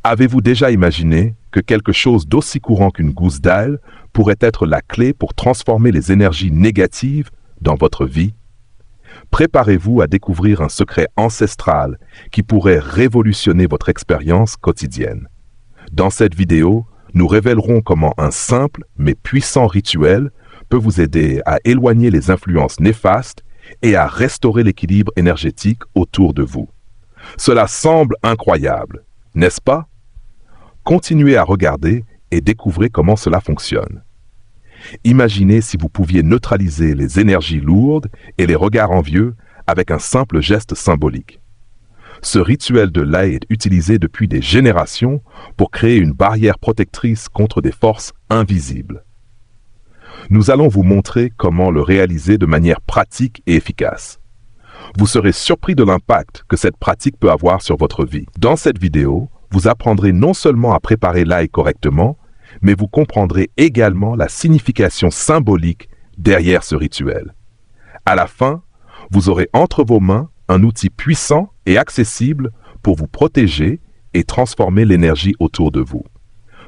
Avez-vous déjà imaginé que quelque chose d'aussi courant qu'une gousse d'ail pourrait être la clé pour transformer les énergies négatives dans votre vie? Préparez-vous à découvrir un secret ancestral qui pourrait révolutionner votre expérience quotidienne. Dans cette vidéo, nous révélerons comment un simple mais puissant rituel peut vous aider à éloigner les influences néfastes et à restaurer l'équilibre énergétique autour de vous. Cela semble incroyable, n'est-ce pas? Continuez à regarder et découvrez comment cela fonctionne. Imaginez si vous pouviez neutraliser les énergies lourdes et les regards envieux avec un simple geste symbolique. Ce rituel de l'ail est utilisé depuis des générations pour créer une barrière protectrice contre des forces invisibles. Nous allons vous montrer comment le réaliser de manière pratique et efficace. Vous serez surpris de l'impact que cette pratique peut avoir sur votre vie. Dans cette vidéo, vous apprendrez non seulement à préparer l'ail correctement, mais vous comprendrez également la signification symbolique derrière ce rituel. À la fin, vous aurez entre vos mains un outil puissant et accessible pour vous protéger et transformer l'énergie autour de vous.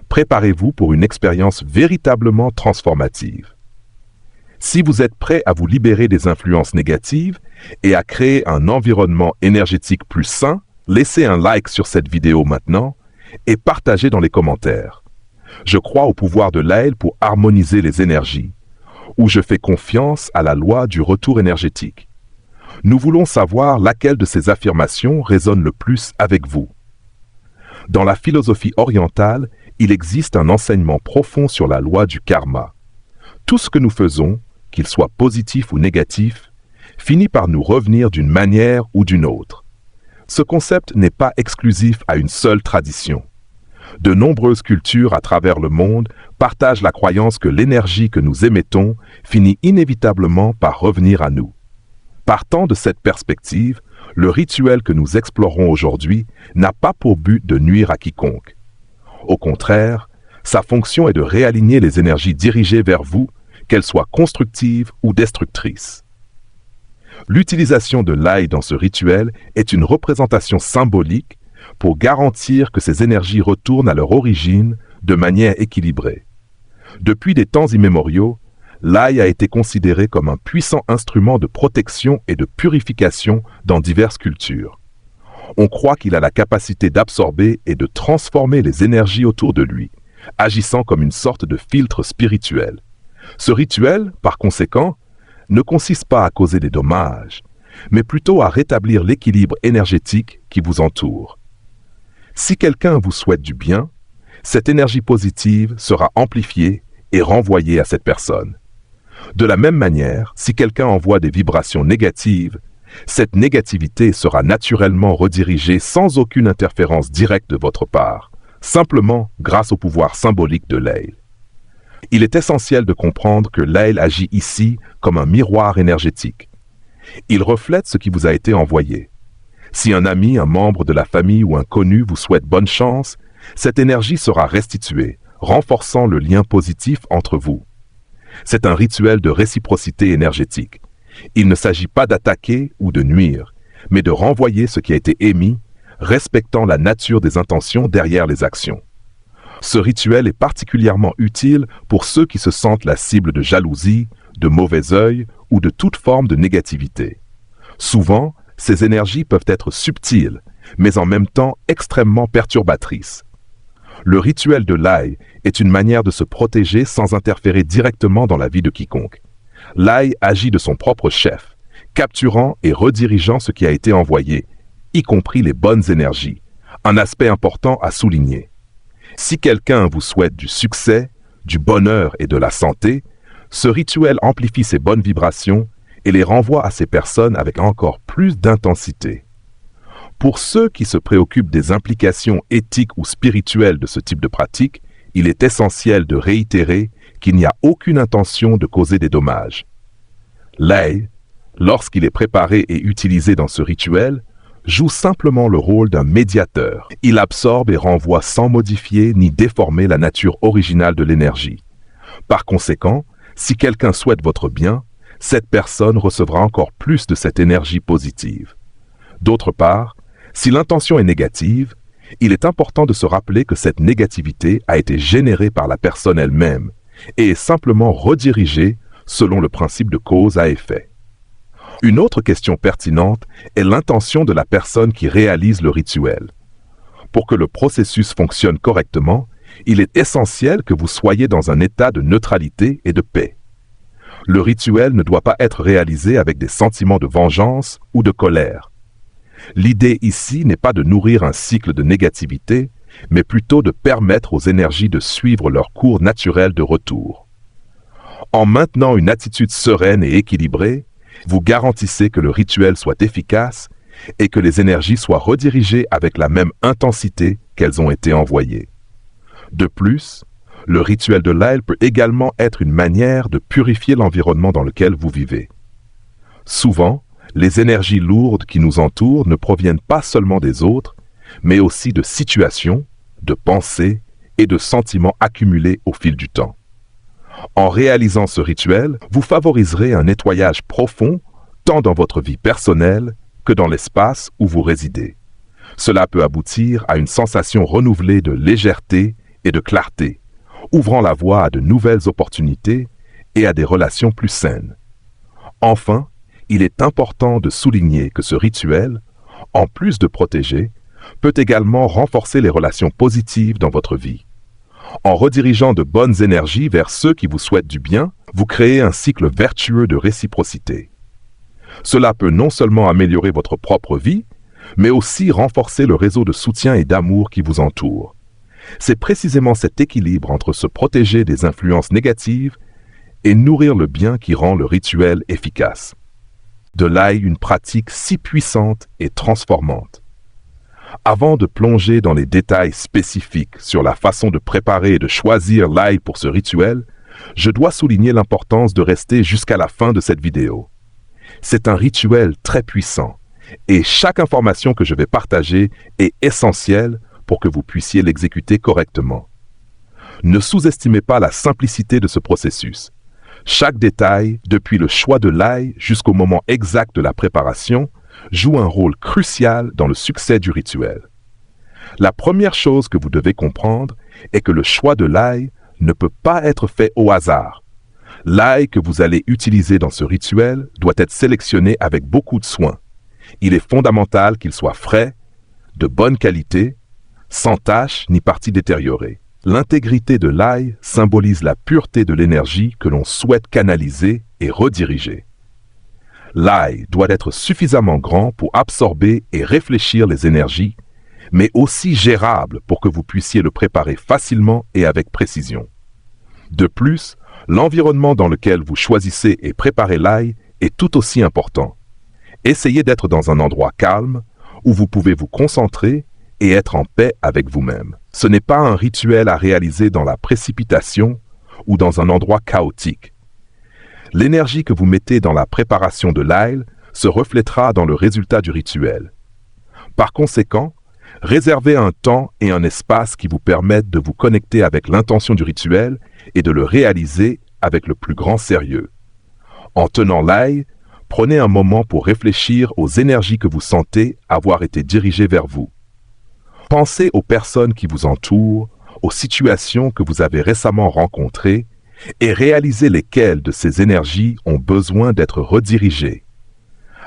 Préparez-vous pour une expérience véritablement transformative. Si vous êtes prêt à vous libérer des influences négatives et à créer un environnement énergétique plus sain, laissez un like sur cette vidéo maintenant et partagez dans les commentaires. Je crois au pouvoir de l'ail pour harmoniser les énergies, ou je fais confiance à la loi du retour énergétique. Nous voulons savoir laquelle de ces affirmations résonne le plus avec vous. Dans la philosophie orientale, il existe un enseignement profond sur la loi du karma. Tout ce que nous faisons, qu'il soit positif ou négatif, finit par nous revenir d'une manière ou d'une autre. Ce concept n'est pas exclusif à une seule tradition. De nombreuses cultures à travers le monde partagent la croyance que l'énergie que nous émettons finit inévitablement par revenir à nous. Partant de cette perspective, le rituel que nous explorons aujourd'hui n'a pas pour but de nuire à quiconque. Au contraire, sa fonction est de réaligner les énergies dirigées vers vous, qu'elles soient constructives ou destructrices. L'utilisation de l'ail dans ce rituel est une représentation symbolique pour garantir que ces énergies retournent à leur origine de manière équilibrée. Depuis des temps immémoriaux, l'ail a été considéré comme un puissant instrument de protection et de purification dans diverses cultures. On croit qu'il a la capacité d'absorber et de transformer les énergies autour de lui, agissant comme une sorte de filtre spirituel. Ce rituel, par conséquent, ne consiste pas à causer des dommages, mais plutôt à rétablir l'équilibre énergétique qui vous entoure. Si quelqu'un vous souhaite du bien, cette énergie positive sera amplifiée et renvoyée à cette personne. De la même manière, si quelqu'un envoie des vibrations négatives, cette négativité sera naturellement redirigée sans aucune interférence directe de votre part, simplement grâce au pouvoir symbolique de l'ail. Il est essentiel de comprendre que l'ail agit ici comme un miroir énergétique. Il reflète ce qui vous a été envoyé. Si un ami, un membre de la famille ou un connu vous souhaite bonne chance, cette énergie sera restituée, renforçant le lien positif entre vous. C'est un rituel de réciprocité énergétique. Il ne s'agit pas d'attaquer ou de nuire, mais de renvoyer ce qui a été émis, respectant la nature des intentions derrière les actions. Ce rituel est particulièrement utile pour ceux qui se sentent la cible de jalousie, de mauvais œil ou de toute forme de négativité. Souvent, ces énergies peuvent être subtiles, mais en même temps extrêmement perturbatrices. Le rituel de l'ail est une manière de se protéger sans interférer directement dans la vie de quiconque. L'ail agit de son propre chef, capturant et redirigeant ce qui a été envoyé, y compris les bonnes énergies, un aspect important à souligner. Si quelqu'un vous souhaite du succès, du bonheur et de la santé, ce rituel amplifie ces bonnes vibrations et les renvoie à ces personnes avec encore plus d'intensité. Pour ceux qui se préoccupent des implications éthiques ou spirituelles de ce type de pratique, il est essentiel de réitérer qu'il n'y a aucune intention de causer des dommages. L'ail, lorsqu'il est préparé et utilisé dans ce rituel, joue simplement le rôle d'un médiateur. Il absorbe et renvoie sans modifier ni déformer la nature originale de l'énergie. Par conséquent, si quelqu'un souhaite votre bien, cette personne recevra encore plus de cette énergie positive. D'autre part, si l'intention est négative, Il est important de se rappeler que cette négativité a été générée par la personne elle-même et est simplement redirigée selon le principe de cause à effet. Une autre question pertinente est l'intention de la personne qui réalise le rituel. Pour que le processus fonctionne correctement, il est essentiel que vous soyez dans un état de neutralité et de paix. Le rituel ne doit pas être réalisé avec des sentiments de vengeance ou de colère. L'idée ici n'est pas de nourrir un cycle de négativité, mais plutôt de permettre aux énergies de suivre leur cours naturel de retour. En maintenant une attitude sereine et équilibrée, vous garantissez que le rituel soit efficace et que les énergies soient redirigées avec la même intensité qu'elles ont été envoyées. De plus, le rituel de l'ail peut également être une manière de purifier l'environnement dans lequel vous vivez. Souvent, les énergies lourdes qui nous entourent ne proviennent pas seulement des autres, mais aussi de situations, de pensées et de sentiments accumulés au fil du temps. En réalisant ce rituel, vous favoriserez un nettoyage profond, tant dans votre vie personnelle que dans l'espace où vous résidez. Cela peut aboutir à une sensation renouvelée de légèreté et de clarté, ouvrant la voie à de nouvelles opportunités et à des relations plus saines. Enfin, il est important de souligner que ce rituel, en plus de protéger, peut également renforcer les relations positives dans votre vie. En redirigeant de bonnes énergies vers ceux qui vous souhaitent du bien, vous créez un cycle vertueux de réciprocité. Cela peut non seulement améliorer votre propre vie, mais aussi renforcer le réseau de soutien et d'amour qui vous entoure. C'est précisément cet équilibre entre se protéger des influences négatives et nourrir le bien qui rend le rituel efficace. De l'ail, une pratique si puissante et transformante. Avant de plonger dans les détails spécifiques sur la façon de préparer et de choisir l'ail pour ce rituel, je dois souligner l'importance de rester jusqu'à la fin de cette vidéo. C'est un rituel très puissant et chaque information que je vais partager est essentielle pour que vous puissiez l'exécuter correctement. Ne sous-estimez pas la simplicité de ce processus. Chaque détail, depuis le choix de l'ail jusqu'au moment exact de la préparation, joue un rôle crucial dans le succès du rituel. La première chose que vous devez comprendre est que le choix de l'ail ne peut pas être fait au hasard. L'ail que vous allez utiliser dans ce rituel doit être sélectionné avec beaucoup de soin. Il est fondamental qu'il soit frais, de bonne qualité, sans taches ni parties détériorées. L'intégrité de l'ail symbolise la pureté de l'énergie que l'on souhaite canaliser et rediriger. L'ail doit être suffisamment grand pour absorber et réfléchir les énergies, mais aussi gérable pour que vous puissiez le préparer facilement et avec précision. De plus, l'environnement dans lequel vous choisissez et préparez l'ail est tout aussi important. Essayez d'être dans un endroit calme où vous pouvez vous concentrer et être en paix avec vous-même. Ce n'est pas un rituel à réaliser dans la précipitation ou dans un endroit chaotique. L'énergie que vous mettez dans la préparation de l'ail se reflètera dans le résultat du rituel. Par conséquent, réservez un temps et un espace qui vous permettent de vous connecter avec l'intention du rituel et de le réaliser avec le plus grand sérieux. En tenant l'ail, prenez un moment pour réfléchir aux énergies que vous sentez avoir été dirigées vers vous. Pensez aux personnes qui vous entourent, aux situations que vous avez récemment rencontrées et réalisez lesquelles de ces énergies ont besoin d'être redirigées.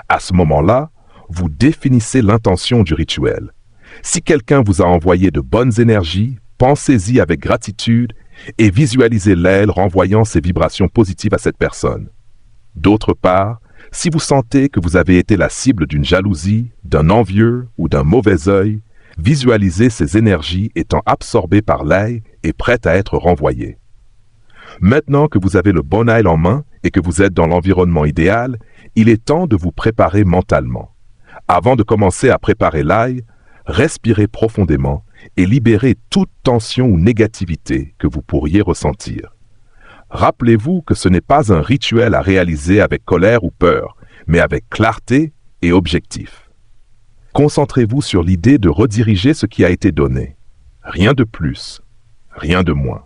À ce moment-là, vous définissez l'intention du rituel. Si quelqu'un vous a envoyé de bonnes énergies, pensez-y avec gratitude et visualisez l'ail renvoyant ces vibrations positives à cette personne. D'autre part, si vous sentez que vous avez été la cible d'une jalousie, d'un envieux ou d'un mauvais œil, visualisez ces énergies étant absorbées par l'ail et prêtes à être renvoyées. Maintenant que vous avez le bon ail en main et que vous êtes dans l'environnement idéal, il est temps de vous préparer mentalement. Avant de commencer à préparer l'ail, respirez profondément et libérez toute tension ou négativité que vous pourriez ressentir. Rappelez-vous que ce n'est pas un rituel à réaliser avec colère ou peur, mais avec clarté et objectif. Concentrez-vous sur l'idée de rediriger ce qui a été donné. Rien de plus, rien de moins.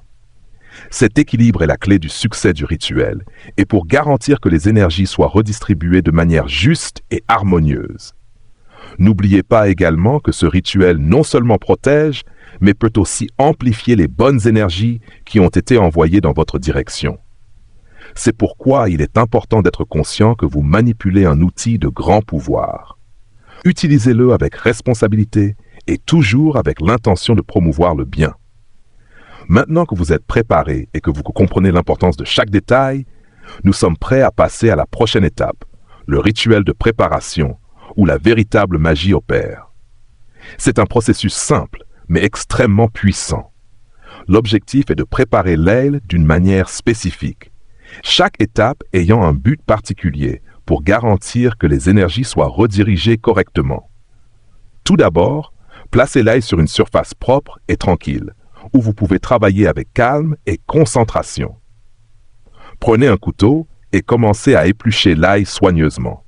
Cet équilibre est la clé du succès du rituel, et pour garantir que les énergies soient redistribuées de manière juste et harmonieuse. N'oubliez pas également que ce rituel non seulement protège, mais peut aussi amplifier les bonnes énergies qui ont été envoyées dans votre direction. C'est pourquoi il est important d'être conscient que vous manipulez un outil de grand pouvoir. Utilisez-le avec responsabilité et toujours avec l'intention de promouvoir le bien. Maintenant que vous êtes préparé et que vous comprenez l'importance de chaque détail, nous sommes prêts à passer à la prochaine étape, le rituel de préparation, où la véritable magie opère. C'est un processus simple, mais extrêmement puissant. L'objectif est de préparer l'aile d'une manière spécifique, chaque étape ayant un but particulier pour garantir que les énergies soient redirigées correctement. Tout d'abord, placez l'aile sur une surface propre et tranquille, où vous pouvez travailler avec calme et concentration. Prenez un couteau et commencez à éplucher l'ail soigneusement.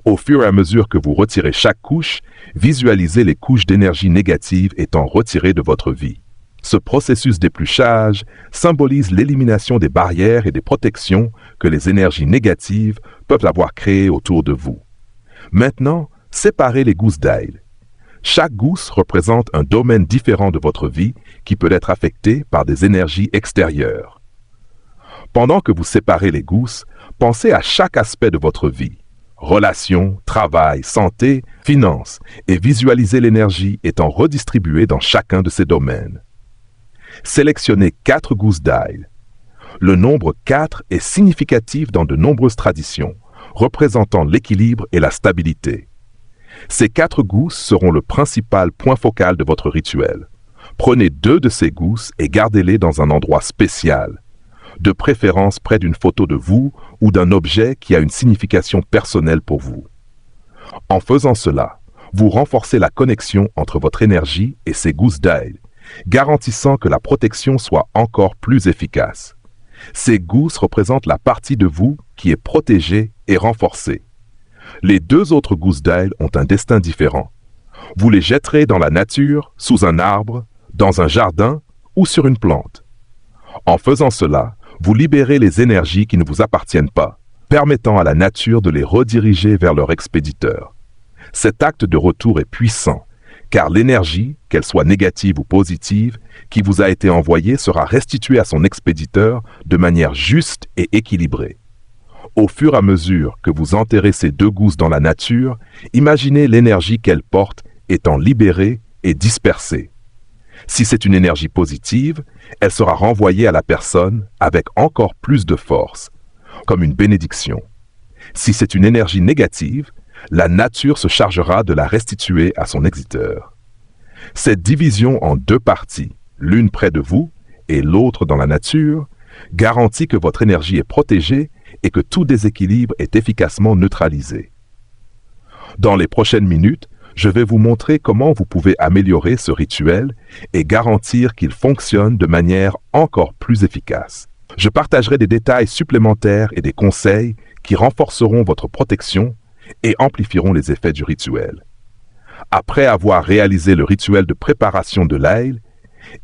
Au fur et à mesure que vous retirez chaque couche, visualisez les couches d'énergie négative étant retirées de votre vie. Ce processus d'épluchage symbolise l'élimination des barrières et des protections que les énergies négatives peuvent avoir créées autour de vous. Maintenant, séparez les gousses d'ail. Chaque gousse représente un domaine différent de votre vie qui peut être affecté par des énergies extérieures. Pendant que vous séparez les gousses, pensez à chaque aspect de votre vie. Relations, travail, santé, finances, et visualisez l'énergie étant redistribuée dans chacun de ces domaines. Sélectionnez 4 gousses d'ail. Le nombre 4 est significatif dans de nombreuses traditions, représentant l'équilibre et la stabilité. Ces 4 gousses seront le principal point focal de votre rituel. Prenez 2 de ces gousses et gardez-les dans un endroit spécial, de préférence près d'une photo de vous ou d'un objet qui a une signification personnelle pour vous. En faisant cela, vous renforcez la connexion entre votre énergie et ces gousses d'ail, garantissant que la protection soit encore plus efficace. Ces gousses représentent la partie de vous qui est protégée et renforcée. Les 2 autres gousses d'ail ont un destin différent. Vous les jetterez dans la nature, sous un arbre, dans un jardin ou sur une plante. En faisant cela, vous libérez les énergies qui ne vous appartiennent pas, permettant à la nature de les rediriger vers leur expéditeur. Cet acte de retour est puissant, car l'énergie, qu'elle soit négative ou positive, qui vous a été envoyée sera restituée à son expéditeur de manière juste et équilibrée. Au fur et à mesure que vous enterrez ces 2 gousses dans la nature, imaginez l'énergie qu'elles portent étant libérée et dispersée. Si c'est une énergie positive, elle sera renvoyée à la personne avec encore plus de force, comme une bénédiction. Si c'est une énergie négative, la nature se chargera de la restituer à son exécuteur. Cette division en 2 parties, l'une près de vous et l'autre dans la nature, garantit que votre énergie est protégée et que tout déséquilibre est efficacement neutralisé. Dans les prochaines minutes, je vais vous montrer comment vous pouvez améliorer ce rituel et garantir qu'il fonctionne de manière encore plus efficace. Je partagerai des détails supplémentaires et des conseils qui renforceront votre protection et amplifieront les effets du rituel. Après avoir réalisé le rituel de préparation de l'ail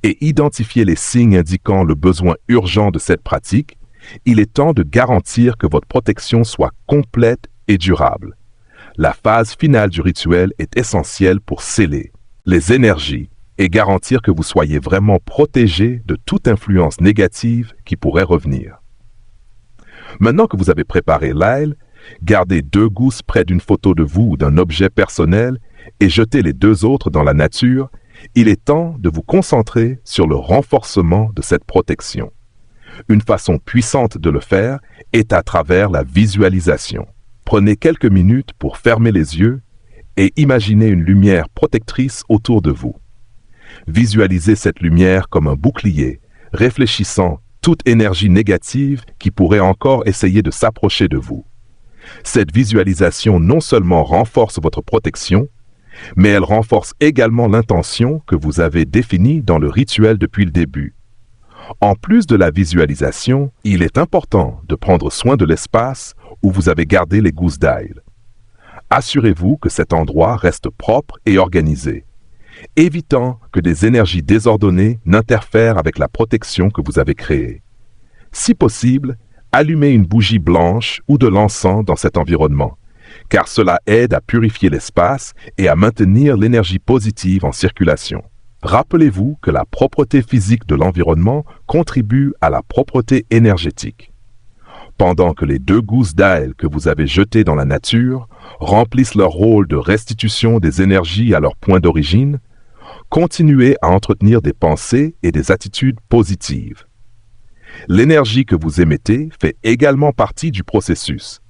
et identifié les signes indiquant le besoin urgent de cette pratique, il est temps de garantir que votre protection soit complète et durable. La phase finale du rituel est essentielle pour sceller les énergies et garantir que vous soyez vraiment protégé de toute influence négative qui pourrait revenir. Maintenant que vous avez préparé l'ail, gardez 2 gousses près d'une photo de vous ou d'un objet personnel et jetez les 2 autres dans la nature. Il est temps de vous concentrer sur le renforcement de cette protection. Une façon puissante de le faire est à travers la visualisation. Prenez quelques minutes pour fermer les yeux et imaginez une lumière protectrice autour de vous. Visualisez cette lumière comme un bouclier, réfléchissant toute énergie négative qui pourrait encore essayer de s'approcher de vous. Cette visualisation non seulement renforce votre protection, mais elle renforce également l'intention que vous avez définie dans le rituel depuis le début. En plus de la visualisation, il est important de prendre soin de l'espace où vous avez gardé les gousses d'ail. Assurez-vous que cet endroit reste propre et organisé, évitant que des énergies désordonnées n'interfèrent avec la protection que vous avez créée. Si possible, allumez une bougie blanche ou de l'encens dans cet environnement, car cela aide à purifier l'espace et à maintenir l'énergie positive en circulation. Rappelez-vous que la propreté physique de l'environnement contribue à la propreté énergétique. Pendant que les 2 gousses d'ail que vous avez jetées dans la nature remplissent leur rôle de restitution des énergies à leur point d'origine, continuez à entretenir des pensées et des attitudes positives. L'énergie que vous émettez fait également partie du processus.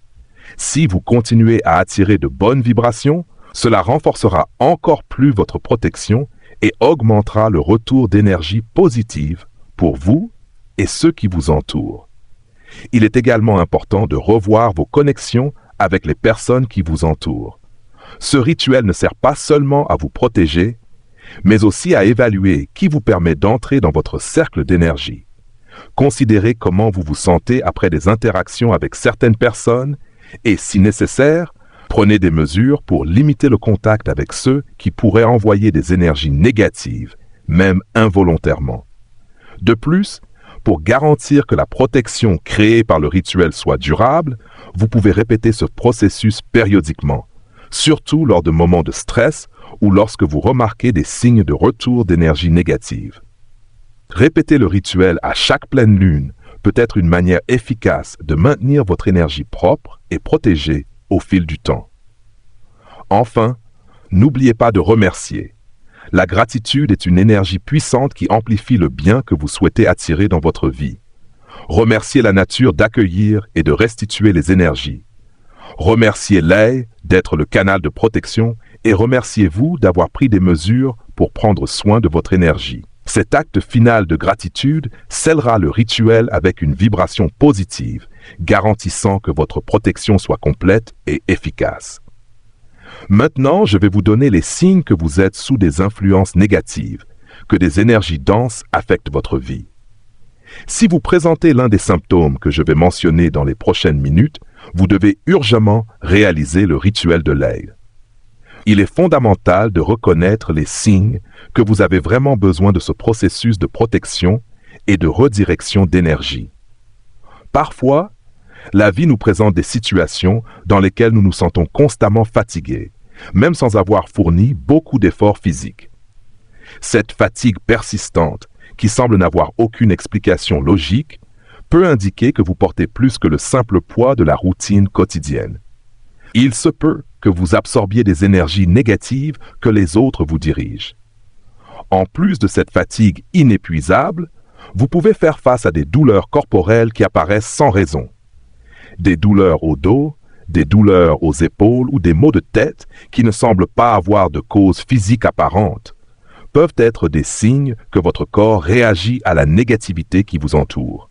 Si vous continuez à attirer de bonnes vibrations, cela renforcera encore plus votre protection et augmentera le retour d'énergie positive pour vous et ceux qui vous entourent. Il est également important de revoir vos connexions avec les personnes qui vous entourent. Ce rituel ne sert pas seulement à vous protéger, mais aussi à évaluer qui vous permet d'entrer dans votre cercle d'énergie. Considérez comment vous vous sentez après des interactions avec certaines personnes et, si nécessaire, prenez des mesures pour limiter le contact avec ceux qui pourraient envoyer des énergies négatives, même involontairement. De plus, pour garantir que la protection créée par le rituel soit durable, vous pouvez répéter ce processus périodiquement, surtout lors de moments de stress ou lorsque vous remarquez des signes de retour d'énergie négative. Répéter le rituel à chaque pleine lune peut être une manière efficace de maintenir votre énergie propre et protégée au fil du temps. Enfin, n'oubliez pas de remercier. La gratitude est une énergie puissante qui amplifie le bien que vous souhaitez attirer dans votre vie. Remerciez la nature d'accueillir et de restituer les énergies. Remerciez l'air d'être le canal de protection et remerciez-vous d'avoir pris des mesures pour prendre soin de votre énergie. Cet acte final de gratitude scellera le rituel avec une vibration positive, garantissant que votre protection soit complète et efficace. Maintenant, je vais vous donner les signes que vous êtes sous des influences négatives, que des énergies denses affectent votre vie. Si vous présentez l'un des symptômes que je vais mentionner dans les prochaines minutes, vous devez urgemment réaliser le rituel de l'ail. Il est fondamental de reconnaître les signes que vous avez vraiment besoin de ce processus de protection et de redirection d'énergie. Parfois, la vie nous présente des situations dans lesquelles nous nous sentons constamment fatigués, même sans avoir fourni beaucoup d'efforts physiques. Cette fatigue persistante, qui semble n'avoir aucune explication logique, peut indiquer que vous portez plus que le simple poids de la routine quotidienne. Il se peut que vous absorbiez des énergies négatives que les autres vous dirigent. En plus de cette fatigue inépuisable, vous pouvez faire face à des douleurs corporelles qui apparaissent sans raison. Des douleurs au dos, des douleurs aux épaules ou des maux de tête qui ne semblent pas avoir de cause physique apparente peuvent être des signes que votre corps réagit à la négativité qui vous entoure.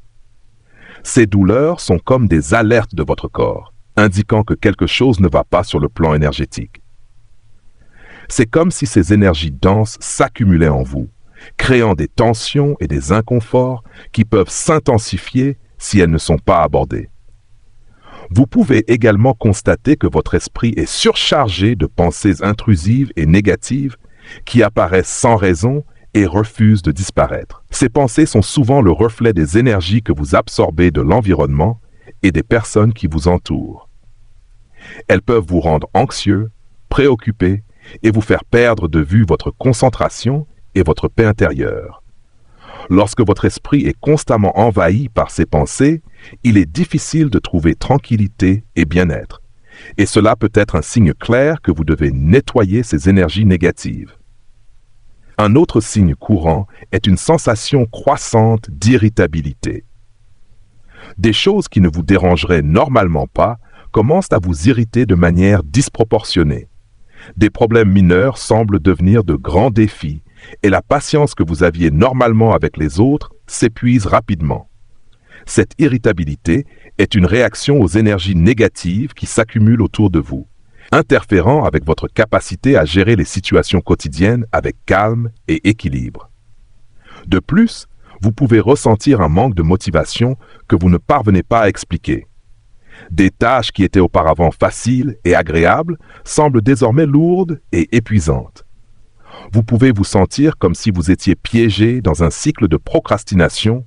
Ces douleurs sont comme des alertes de votre corps, indiquant que quelque chose ne va pas sur le plan énergétique. C'est comme si ces énergies denses s'accumulaient en vous, créant des tensions et des inconforts qui peuvent s'intensifier si elles ne sont pas abordées. Vous pouvez également constater que votre esprit est surchargé de pensées intrusives et négatives qui apparaissent sans raison et refusent de disparaître. Ces pensées sont souvent le reflet des énergies que vous absorbez de l'environnement et des personnes qui vous entourent. Elles peuvent vous rendre anxieux, préoccupé et vous faire perdre de vue votre concentration et votre paix intérieure. Lorsque votre esprit est constamment envahi par ces pensées, il est difficile de trouver tranquillité et bien-être. Et cela peut être un signe clair que vous devez nettoyer ces énergies négatives. Un autre signe courant est une sensation croissante d'irritabilité. Des choses qui ne vous dérangeraient normalement pas commencent à vous irriter de manière disproportionnée. Des problèmes mineurs semblent devenir de grands défis et la patience que vous aviez normalement avec les autres s'épuise rapidement. Cette irritabilité est une réaction aux énergies négatives qui s'accumulent autour de vous, interférant avec votre capacité à gérer les situations quotidiennes avec calme et équilibre. De plus, vous pouvez ressentir un manque de motivation que vous ne parvenez pas à expliquer. Des tâches qui étaient auparavant faciles et agréables semblent désormais lourdes et épuisantes. Vous pouvez vous sentir comme si vous étiez piégé dans un cycle de procrastination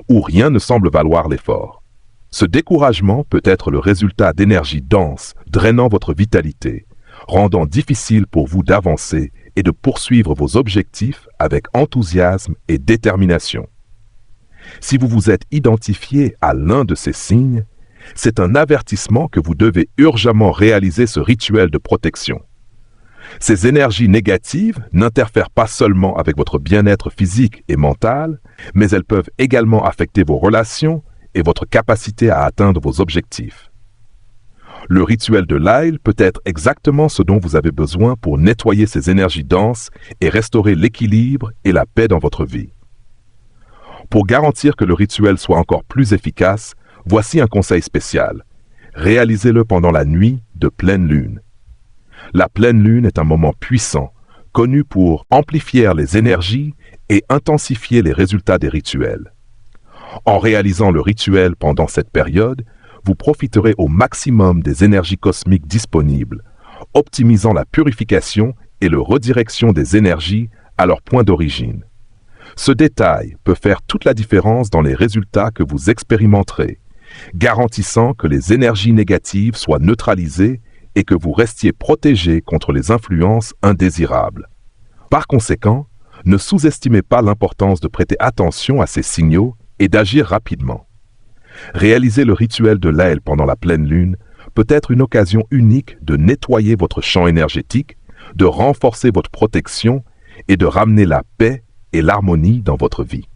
où rien ne semble valoir l'effort. Ce découragement peut être le résultat d'énergies denses, drainant votre vitalité, rendant difficile pour vous d'avancer et de poursuivre vos objectifs avec enthousiasme et détermination. Si vous vous êtes identifié à l'un de ces signes, c'est un avertissement que vous devez urgemment réaliser ce rituel de protection. Ces énergies négatives n'interfèrent pas seulement avec votre bien-être physique et mental, mais elles peuvent également affecter vos relations et votre capacité à atteindre vos objectifs. Le rituel de l'ail peut être exactement ce dont vous avez besoin pour nettoyer ces énergies denses et restaurer l'équilibre et la paix dans votre vie. Pour garantir que le rituel soit encore plus efficace, voici un conseil spécial. Réalisez-le pendant la nuit de pleine lune. La pleine lune est un moment puissant, connu pour amplifier les énergies et intensifier les résultats des rituels. En réalisant le rituel pendant cette période, vous profiterez au maximum des énergies cosmiques disponibles, optimisant la purification et la redirection des énergies à leur point d'origine. Ce détail peut faire toute la différence dans les résultats que vous expérimenterez, garantissant que les énergies négatives soient neutralisées et que vous restiez protégé contre les influences indésirables. Par conséquent, ne sous-estimez pas l'importance de prêter attention à ces signaux et d'agir rapidement. Réaliser le rituel de l'ail pendant la pleine lune peut être une occasion unique de nettoyer votre champ énergétique, de renforcer votre protection et de ramener la paix et l'harmonie dans votre vie.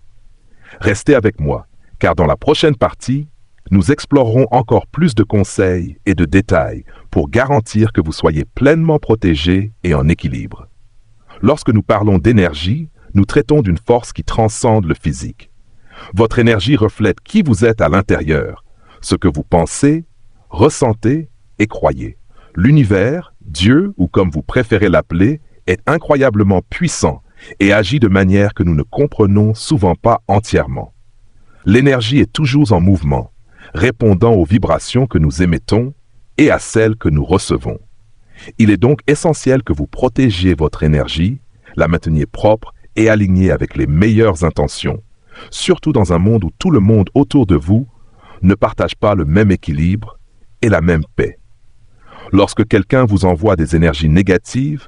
Restez avec moi, car dans la prochaine partie, nous explorerons encore plus de conseils et de détails pour garantir que vous soyez pleinement protégé et en équilibre. Lorsque nous parlons d'énergie, nous traitons d'une force qui transcende le physique. Votre énergie reflète qui vous êtes à l'intérieur, ce que vous pensez, ressentez et croyez. L'univers, Dieu ou comme vous préférez l'appeler, est incroyablement puissant et agit de manière que nous ne comprenons souvent pas entièrement. L'énergie est toujours en mouvement, répondant aux vibrations que nous émettons et à celles que nous recevons. Il est donc essentiel que vous protégiez votre énergie, la mainteniez propre et alignée avec les meilleures intentions, surtout dans un monde où tout le monde autour de vous ne partage pas le même équilibre et la même paix. Lorsque quelqu'un vous envoie des énergies négatives,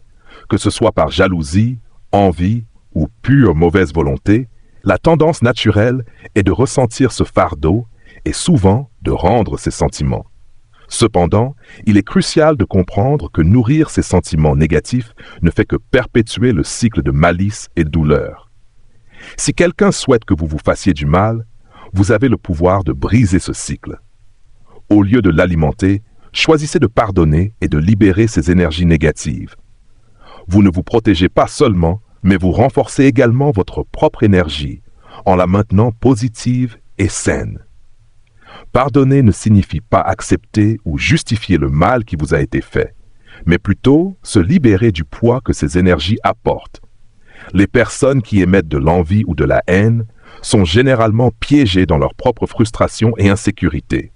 que ce soit par jalousie, envie ou pure mauvaise volonté, la tendance naturelle est de ressentir ce fardeau et souvent de rendre ces sentiments. Cependant, il est crucial de comprendre que nourrir ces sentiments négatifs ne fait que perpétuer le cycle de malice et de douleur. Si quelqu'un souhaite que vous vous fassiez du mal, vous avez le pouvoir de briser ce cycle. Au lieu de l'alimenter, choisissez de pardonner et de libérer ces énergies négatives. Vous ne vous protégez pas seulement, mais vous renforcez également votre propre énergie en la maintenant positive et saine. Pardonner ne signifie pas accepter ou justifier le mal qui vous a été fait, mais plutôt se libérer du poids que ces énergies apportent. Les personnes qui émettent de l'envie ou de la haine sont généralement piégées dans leur propre frustration et insécurité.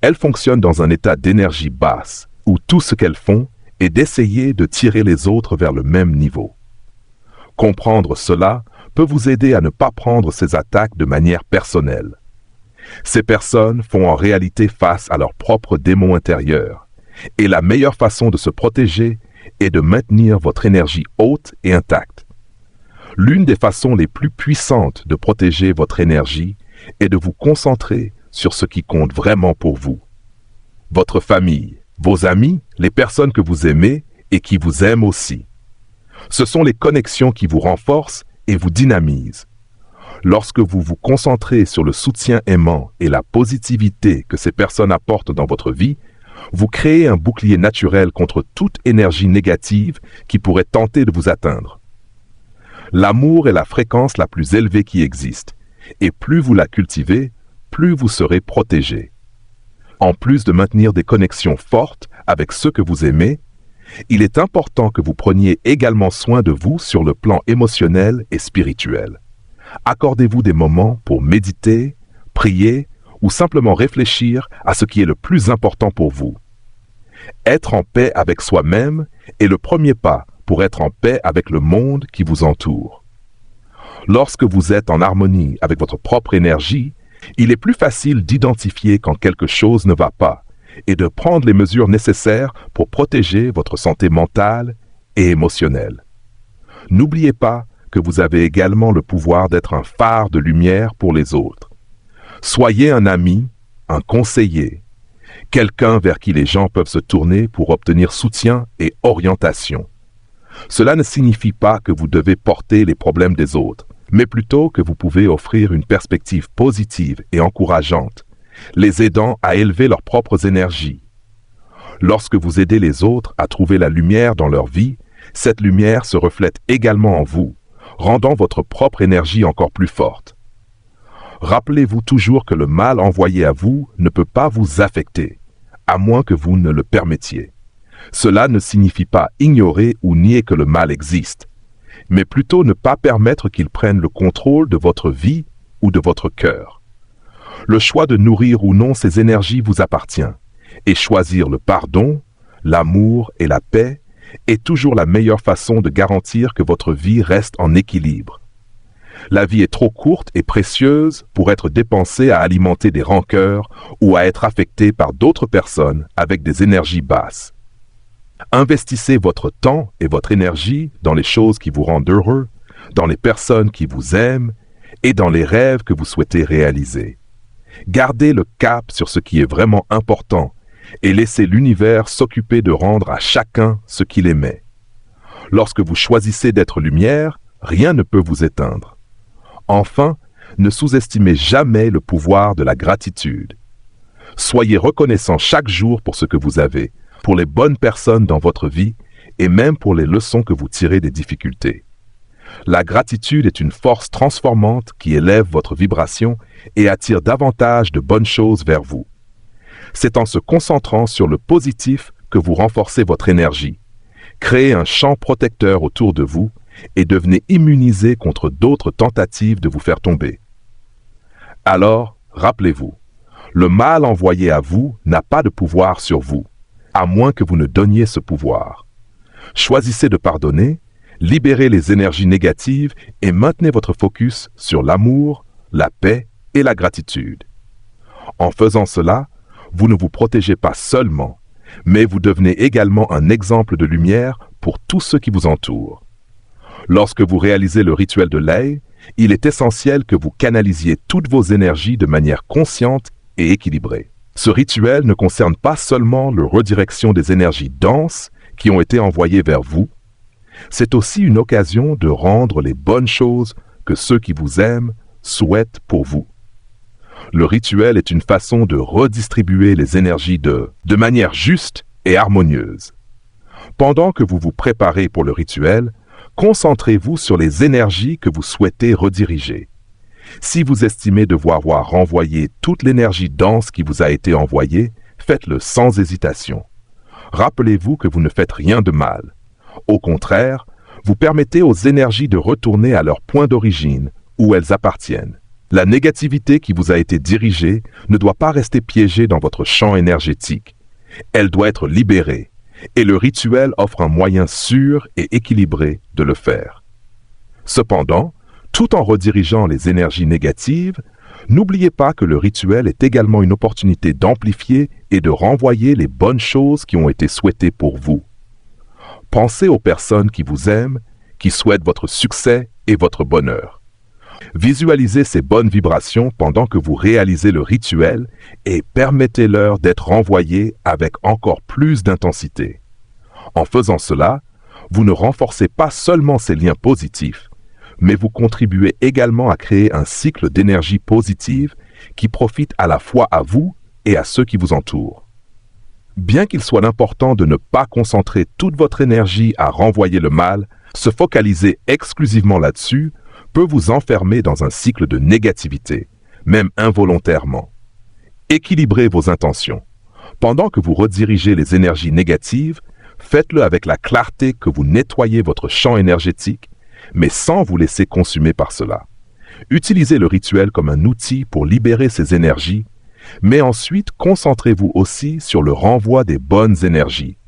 Elles fonctionnent dans un état d'énergie basse, où tout ce qu'elles font est d'essayer de tirer les autres vers le même niveau. Comprendre cela peut vous aider à ne pas prendre ces attaques de manière personnelle. Ces personnes font en réalité face à leurs propres démons intérieurs, et la meilleure façon de se protéger est de maintenir votre énergie haute et intacte. L'une des façons les plus puissantes de protéger votre énergie est de vous concentrer sur ce qui compte vraiment pour vous. Votre famille, vos amis, les personnes que vous aimez et qui vous aiment aussi. Ce sont les connexions qui vous renforcent et vous dynamisent. Lorsque vous vous concentrez sur le soutien aimant et la positivité que ces personnes apportent dans votre vie, vous créez un bouclier naturel contre toute énergie négative qui pourrait tenter de vous atteindre. L'amour est la fréquence la plus élevée qui existe, et plus vous la cultivez, plus vous serez protégé. En plus de maintenir des connexions fortes avec ceux que vous aimez, il est important que vous preniez également soin de vous sur le plan émotionnel et spirituel. Accordez-vous des moments pour méditer, prier ou simplement réfléchir à ce qui est le plus important pour vous. Être en paix avec soi-même est le premier pas pour être en paix avec le monde qui vous entoure. Lorsque vous êtes en harmonie avec votre propre énergie, Il est plus facile d'identifier quand quelque chose ne va pas et de prendre les mesures nécessaires pour protéger votre santé mentale et émotionnelle. N'oubliez pas que vous avez également le pouvoir d'être un phare de lumière pour les autres. Soyez un ami, un conseiller, quelqu'un vers qui les gens peuvent se tourner pour obtenir soutien et orientation. Cela ne signifie pas que vous devez porter les problèmes des autres, mais plutôt que vous pouvez offrir une perspective positive et encourageante, les aidant à élever leurs propres énergies. Lorsque vous aidez les autres à trouver la lumière dans leur vie, cette lumière se reflète également en vous, rendant votre propre énergie encore plus forte. Rappelez-vous toujours que le mal envoyé à vous ne peut pas vous affecter, à moins que vous ne le permettiez. Cela ne signifie pas ignorer ou nier que le mal existe, mais plutôt ne pas permettre qu'il prenne le contrôle de votre vie ou de votre cœur. Le choix de nourrir ou non ces énergies vous appartient, et choisir le pardon, l'amour et la paix est toujours la meilleure façon de garantir que votre vie reste en équilibre. La vie est trop courte et précieuse pour être dépensée à alimenter des rancœurs ou à être affectée par d'autres personnes avec des énergies basses. Investissez votre temps et votre énergie dans les choses qui vous rendent heureux, dans les personnes qui vous aiment et dans les rêves que vous souhaitez réaliser. Gardez le cap sur ce qui est vraiment important et laissez l'univers s'occuper de rendre à chacun ce qu'il aimait. Lorsque vous choisissez d'être lumière, rien ne peut vous éteindre. Enfin, ne sous-estimez jamais le pouvoir de la gratitude. Soyez reconnaissant chaque jour pour ce que vous avez, pour les bonnes personnes dans votre vie et même pour les leçons que vous tirez des difficultés. La gratitude est une force transformante qui élève votre vibration et attire davantage de bonnes choses vers vous. C'est en se concentrant sur le positif que vous renforcez votre énergie. Créez un champ protecteur autour de vous et devenez immunisé contre d'autres tentatives de vous faire tomber. Alors, rappelez-vous, le mal envoyé à vous n'a pas de pouvoir sur vous, à moins que vous ne donniez ce pouvoir. Choisissez de pardonner, libérez les énergies négatives et maintenez votre focus sur l'amour, la paix et la gratitude. En faisant cela, vous ne vous protégez pas seulement, mais vous devenez également un exemple de lumière pour tous ceux qui vous entourent. Lorsque vous réalisez le rituel de Lei, il est essentiel que vous canalisiez toutes vos énergies de manière consciente et équilibrée. Ce rituel ne concerne pas seulement la redirection des énergies denses qui ont été envoyées vers vous, c'est aussi une occasion de rendre les bonnes choses que ceux qui vous aiment souhaitent pour vous. Le rituel est une façon de redistribuer les énergies de manière juste et harmonieuse. Pendant que vous vous préparez pour le rituel, concentrez-vous sur les énergies que vous souhaitez rediriger. Si vous estimez devoir renvoyer toute l'énergie dense qui vous a été envoyée, faites-le sans hésitation. Rappelez-vous que vous ne faites rien de mal. Au contraire, vous permettez aux énergies de retourner à leur point d'origine, où elles appartiennent. La négativité qui vous a été dirigée ne doit pas rester piégée dans votre champ énergétique. Elle doit être libérée, et le rituel offre un moyen sûr et équilibré de le faire. Cependant, tout en redirigeant les énergies négatives, n'oubliez pas que le rituel est également une opportunité d'amplifier et de renvoyer les bonnes choses qui ont été souhaitées pour vous. Pensez aux personnes qui vous aiment, qui souhaitent votre succès et votre bonheur. Visualisez ces bonnes vibrations pendant que vous réalisez le rituel et permettez-leur d'être renvoyées avec encore plus d'intensité. En faisant cela, vous ne renforcez pas seulement ces liens positifs, mais vous contribuez également à créer un cycle d'énergie positive qui profite à la fois à vous et à ceux qui vous entourent. Bien qu'il soit important de ne pas concentrer toute votre énergie à renvoyer le mal, se focaliser exclusivement là-dessus peut vous enfermer dans un cycle de négativité, même involontairement. Équilibrez vos intentions. Pendant que vous redirigez les énergies négatives, faites-le avec la clarté que vous nettoyez votre champ énergétique, mais sans vous laisser consumer par cela. Utilisez le rituel comme un outil pour libérer ces énergies, mais ensuite concentrez-vous aussi sur le renvoi des bonnes énergies,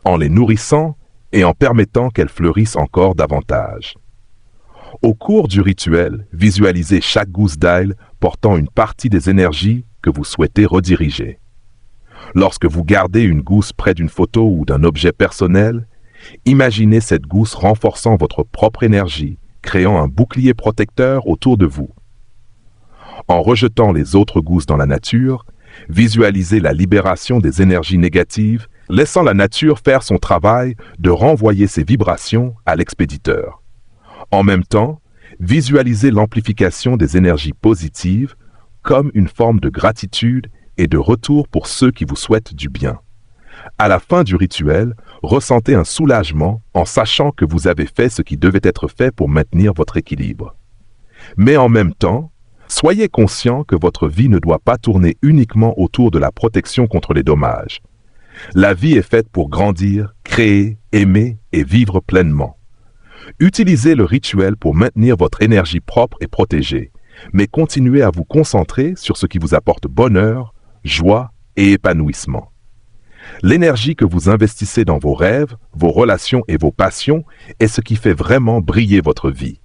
en les nourrissant et en permettant qu'elles fleurissent encore davantage. Au cours du rituel, visualisez chaque gousse d'ail portant une partie des énergies que vous souhaitez rediriger. Lorsque vous gardez une gousse près d'une photo ou d'un objet personnel, imaginez cette gousse renforçant votre propre énergie, créant un bouclier protecteur autour de vous. En rejetant les autres gousses dans la nature, visualisez la libération des énergies négatives, laissant la nature faire son travail de renvoyer ses vibrations à l'expéditeur. En même temps, visualisez l'amplification des énergies positives comme une forme de gratitude et de retour pour ceux qui vous souhaitent du bien. À la fin du rituel, ressentez un soulagement en sachant que vous avez fait ce qui devait être fait pour maintenir votre équilibre. Mais en même temps, soyez conscient que votre vie ne doit pas tourner uniquement autour de la protection contre les dommages. La vie est faite pour grandir, créer, aimer et vivre pleinement. Utilisez le rituel pour maintenir votre énergie propre et protégée, mais continuez à vous concentrer sur ce qui vous apporte bonheur, joie et épanouissement. L'énergie que vous investissez dans vos rêves, vos relations et vos passions est ce qui fait vraiment briller votre vie.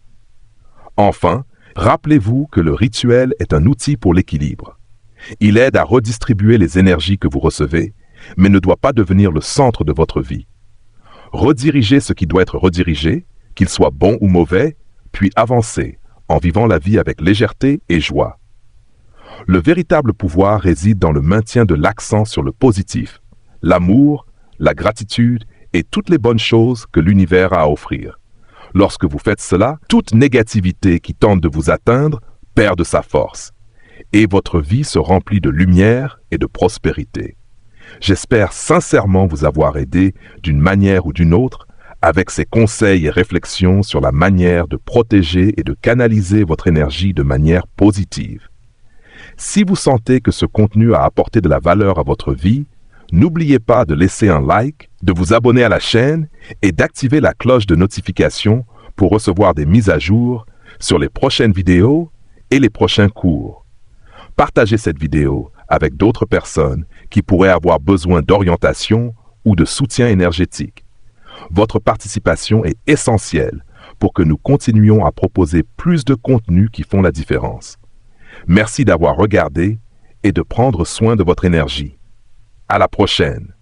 Enfin, rappelez-vous que le rituel est un outil pour l'équilibre. Il aide à redistribuer les énergies que vous recevez, mais ne doit pas devenir le centre de votre vie. Redirigez ce qui doit être redirigé, qu'il soit bon ou mauvais, puis avancez en vivant la vie avec légèreté et joie. Le véritable pouvoir réside dans le maintien de l'accent sur le positif, l'amour, la gratitude et toutes les bonnes choses que l'univers a à offrir. Lorsque vous faites cela, toute négativité qui tente de vous atteindre perd de sa force, et votre vie se remplit de lumière et de prospérité. J'espère sincèrement vous avoir aidé d'une manière ou d'une autre avec ces conseils et réflexions sur la manière de protéger et de canaliser votre énergie de manière positive. Si vous sentez que ce contenu a apporté de la valeur à votre vie, n'oubliez pas de laisser un like, de vous abonner à la chaîne et d'activer la cloche de notification pour recevoir des mises à jour sur les prochaines vidéos et les prochains cours. Partagez cette vidéo avec d'autres personnes qui pourraient avoir besoin d'orientation ou de soutien énergétique. Votre participation est essentielle pour que nous continuions à proposer plus de contenus qui font la différence. Merci d'avoir regardé et de prendre soin de votre énergie. À la prochaine.